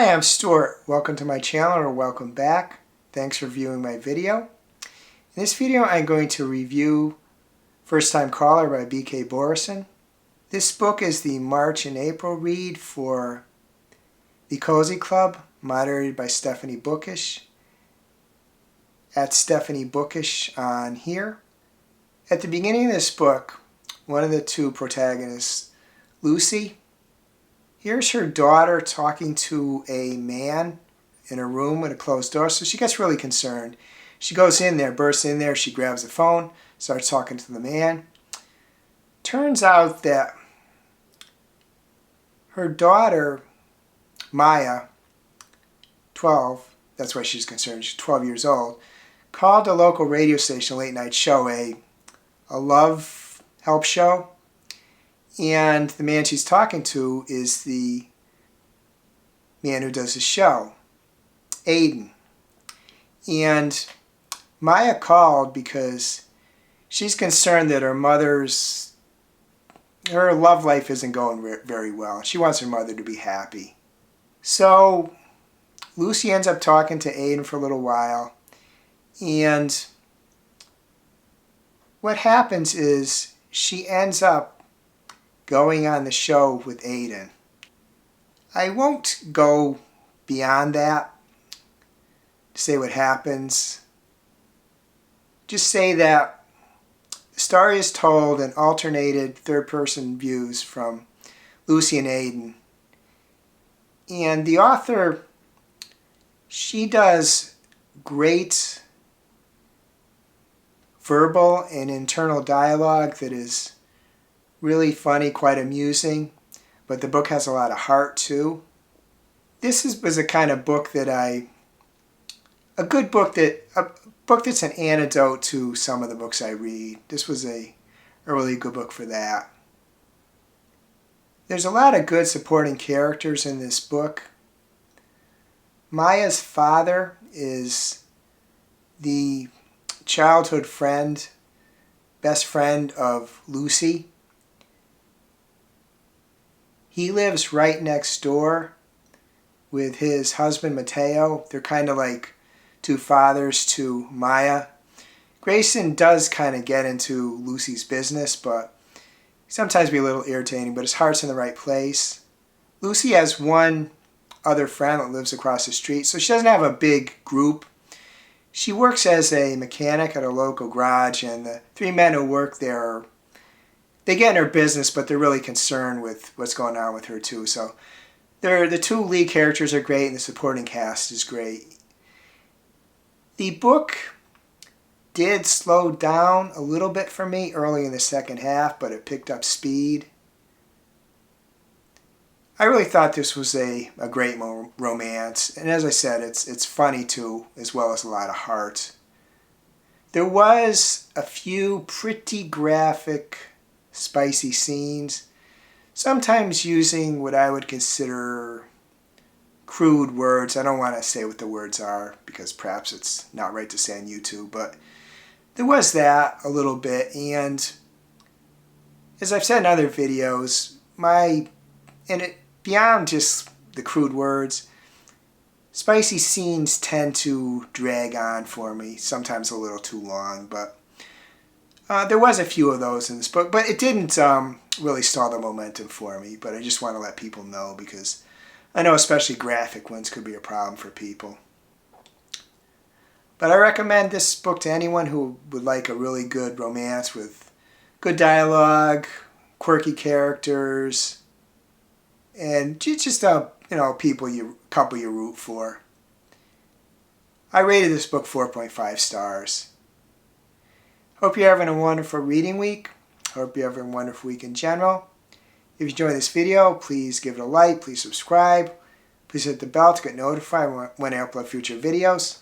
Hi, I'm Stuart. Welcome to my channel, or welcome back. Thanks for viewing my video. In this video I'm going to review First Time Caller by B.K. Borison. This book is the March and April read for the Cozy Club, moderated by Stephanie Bookish. At Stephanie Bookish on here. At the beginning of this book, one of the two protagonists, Lucy, here's her daughter talking to a man in a room with a closed door, so she gets really concerned. She goes in there, bursts in there, she grabs the phone, starts talking to the man. Turns out that her daughter, Maya, 12, that's why she's concerned, she's 12 years old, called a local radio station, a late night show, a love help show. And the man she's talking to is the man who does the show, Aiden. And Maya called because she's concerned that her love life isn't going very well. She wants her mother to be happy. So Lucy ends up talking to Aiden for a little while. And what happens is she ends up going on the show with Aiden. I won't go beyond that to say what happens. Just say that the story is told in alternated third-person views from Lucy and Aiden. And the author, she does great verbal and internal dialogue that is really funny, quite amusing, but the book has a lot of heart too. This was a kind of book that a book that's an antidote to some of the books I read. This was a really good book for that. There's a lot of good supporting characters in this book. Maya's father is the childhood friend, best friend of Lucy. He lives right next door with his husband, Mateo. They're kind of like two fathers to Maya. Grayson does kind of get into Lucy's business, but sometimes be a little irritating, but his heart's in the right place. Lucy has one other friend that lives across the street, so she doesn't have a big group. She works as a mechanic at a local garage, and the three men who work there they get in her business, but they're really concerned with what's going on with her too. So the two lead characters are great, and the supporting cast is great. The book did slow down a little bit for me early in the second half, but it picked up speed. I really thought this was a great romance, and as I said, it's funny too, as well as a lot of heart. There was a few pretty graphic, spicy scenes, sometimes using what I would consider crude words. I don't want to say what the words are because perhaps it's not right to say on YouTube, but there was that a little bit. And as I've said in other videos, beyond just the crude words, spicy scenes tend to drag on for me, sometimes a little too long, but there was a few of those in this book, but it didn't really stall the momentum for me. But I just want to let people know because I know especially graphic ones could be a problem for people. But I recommend this book to anyone who would like a really good romance with good dialogue, quirky characters, and just couple you root for. I rated this book 4.5 stars. Hope you're having a wonderful reading week. Hope you're having a wonderful week in general. If you enjoyed this video, please give it a like, please subscribe. Please hit the bell to get notified when I upload future videos.